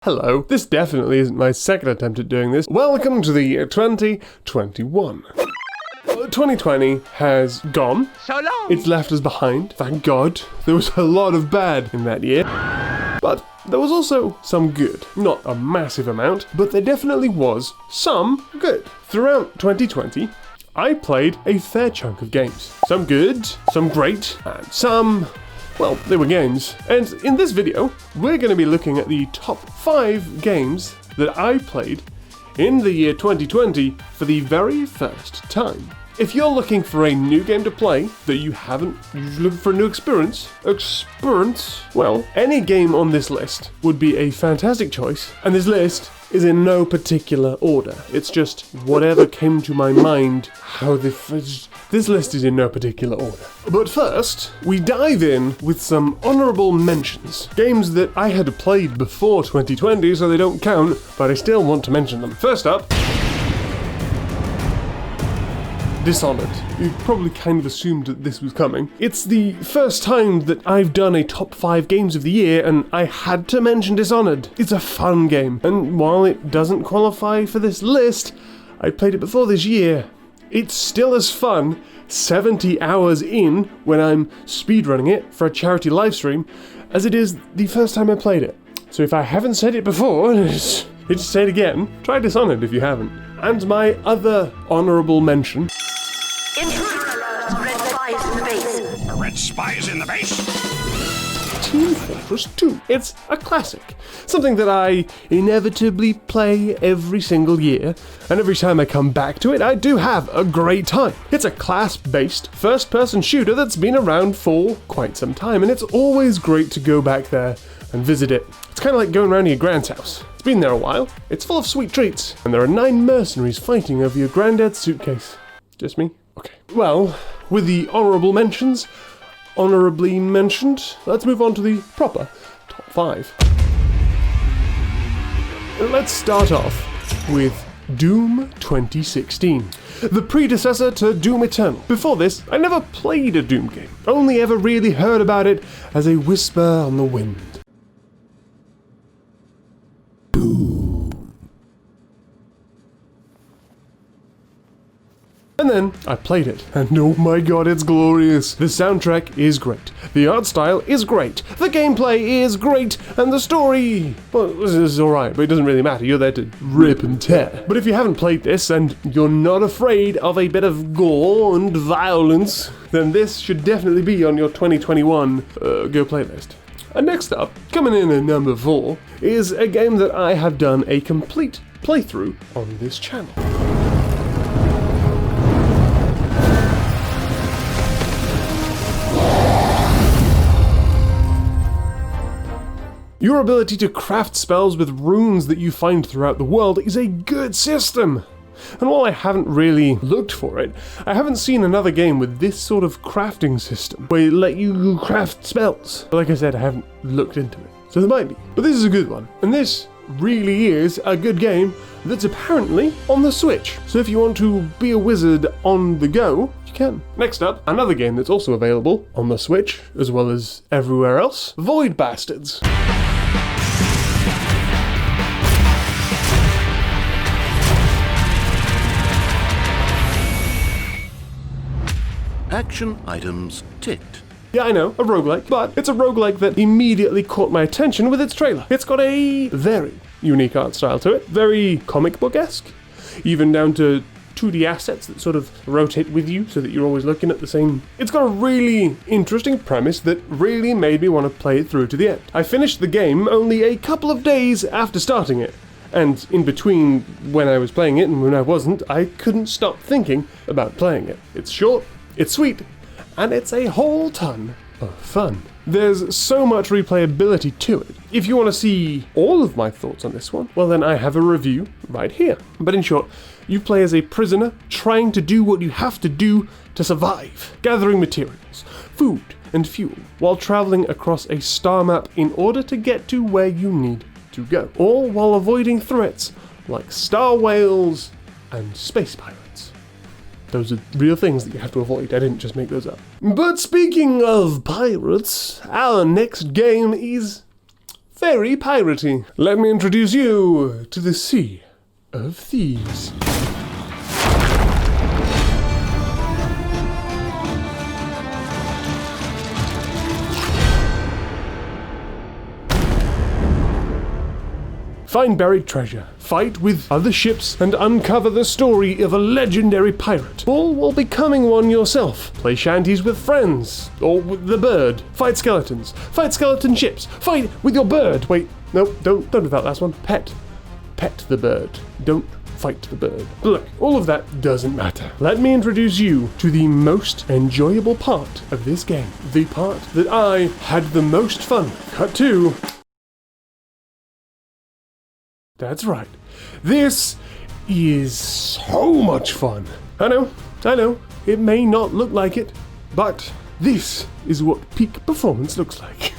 Hello, this definitely isn't my second attempt at doing this. Welcome to the year 2021. 2020 has gone. So long! It's left us behind, thank God. There was a lot of bad in that year. But there was also some good. Not a massive amount, but there definitely was some good. Throughout 2020, I played a fair chunk of games. Some good, some great, and some... well, they were games. And in this video, we're going to be looking at the top 5 games that I played in the year 2020 for the very first time. If you're looking for a new game to play that you haven't, you're looking for a new experience, well, any game on this list would be a fantastic choice. And this list is in no particular order. It's just whatever came to my mind, this list is in no particular order. But first, we dive in with some honourable mentions. Games that I had played before 2020, so they don't count, but I still want to mention them. First up, Dishonored. You probably kind of assumed that this was coming. It's the first time that I've done a top 5 games of the year, and I had to mention Dishonored. It's a fun game, and while it doesn't qualify for this list, I played it before this year. It's still as fun 70 hours in when I'm speedrunning it for a charity livestream as it is the first time I played it. So if I haven't said it before, just say it again. Try Dishonored if you haven't. And my other honourable mention... Intruder alert! Red spies in the base! Red spies in the base? Team Fortress 2. It's a classic. Something that I inevitably play every single year, and every time I come back to it, I do have a great time. It's a class-based, first-person shooter that's been around for quite some time, and it's always great to go back there and visit it. It's kind of like going around to your grand's house. It's been there a while, it's full of sweet treats, and there are 9 mercenaries fighting over your granddad's suitcase. Just me? Okay. Well, with the honourable mentions, honourably mentioned, let's move on to the proper top 5. Let's start off with Doom 2016, the predecessor to Doom Eternal. Before this, I never played a Doom game, only ever really heard about it as a whisper on the wind. And then I played it, and oh my god, it's glorious. The soundtrack is great, the art style is great, the gameplay is great, and the story, well, it's alright, but it doesn't really matter, you're there to rip and tear. But if you haven't played this, and you're not afraid of a bit of gore and violence, then this should definitely be on your 2021 Go playlist. And next up, coming in at number 4, is a game that I have done a complete playthrough on this channel. Your ability to craft spells with runes that you find throughout the world is a good system. And while I haven't really looked for it, I haven't seen another game with this sort of crafting system, where it let you craft spells. But like I said, I haven't looked into it, so there might be. But this is a good one, and this really is a good game that's apparently on the Switch. So if you want to be a wizard on the go, you can. Next up, another game that's also available on the Switch, as well as everywhere else, Void Bastards. Action items ticked. Yeah, I know, a roguelike, but it's a roguelike that immediately caught my attention with its trailer. It's got a very unique art style to it, very comic book-esque, even down to 2D assets that sort of rotate with you so that you're always looking at the same... It's got a really interesting premise that really made me want to play it through to the end. I finished the game only a couple of days after starting it, and in between when I was playing it and when I wasn't, I couldn't stop thinking about playing it. It's short, it's sweet, and it's a whole ton of fun. There's so much replayability to it. If you want to see all of my thoughts on this one, well then I have a review right here. But in short, you play as a prisoner trying to do what you have to do to survive, gathering materials, food, and fuel, while traveling across a star map in order to get to where you need to go, all while avoiding threats like star whales and space pirates. Those are real things that you have to avoid. I didn't just make those up. But speaking of pirates, our next game is very piratey. Let me introduce you to the Sea of Thieves. Find buried treasure, fight with other ships, and uncover the story of a legendary pirate. All while becoming one yourself. Play shanties with friends, or with the bird. Fight skeletons, fight skeleton ships, fight with your bird. Wait, no, don't do that last one. Pet the bird. Don't fight the bird. But look, all of that doesn't matter. Let me introduce you to the most enjoyable part of this game. The part that I had the most fun. Cut to... That's right. This is so much fun. I know, it may not look like it, but this is what peak performance looks like.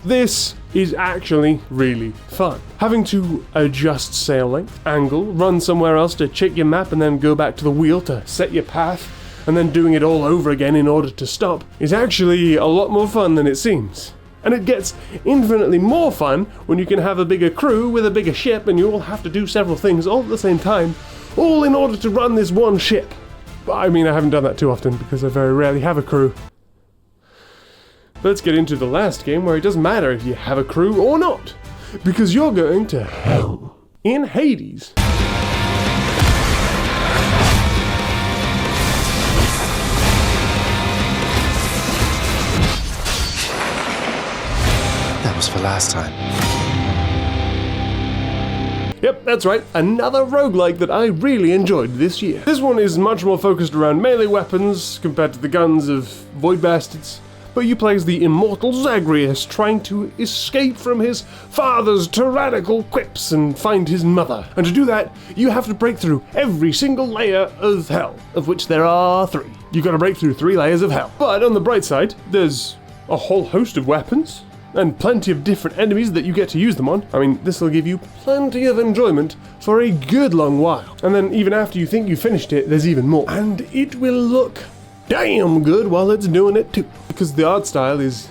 This is actually really fun. Having to adjust sail length, angle, run somewhere else to check your map and then go back to the wheel to set your path, and then doing it all over again in order to stop is actually a lot more fun than it seems. And it gets infinitely more fun when you can have a bigger crew with a bigger ship and you all have to do several things all at the same time, all in order to run this one ship. But I mean, I haven't done that too often because I very rarely have a crew. Let's get into the last game where it doesn't matter if you have a crew or not, because you're going to hell in Hades. For last time. Yep, that's right, another roguelike that I really enjoyed this year. This one is much more focused around melee weapons compared to the guns of Void Bastards, but you play as the immortal Zagreus trying to escape from his father's tyrannical quips and find his mother. And to do that, you have to break through every single layer of hell, of which there are 3. You gotta break through 3 layers of hell. But on the bright side, there's a whole host of weapons, and plenty of different enemies that you get to use them on. I mean, this will give you plenty of enjoyment for a good long while. And then even after you think you finished it, there's even more. And it will look damn good while it's doing it too. Because the art style is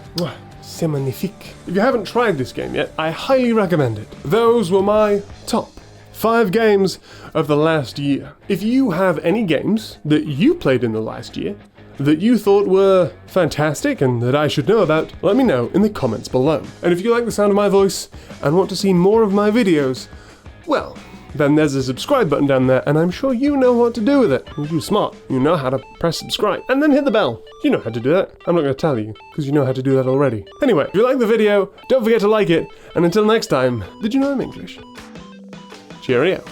c'est magnifique. If you haven't tried this game yet, I highly recommend it. Those were my top 5 games of the last year. If you have any games that you played in the last year that you thought were fantastic and that I should know about, let me know in the comments below. And if you like the sound of my voice and want to see more of my videos, well, then there's a subscribe button down there, and I'm sure you know what to do with it. You're smart. You know how to press subscribe. And then hit the bell. You know how to do that. I'm not going to tell you, because you know how to do that already. Anyway, if you like the video, don't forget to like it, and until next time, did you know I'm English? Cheerio.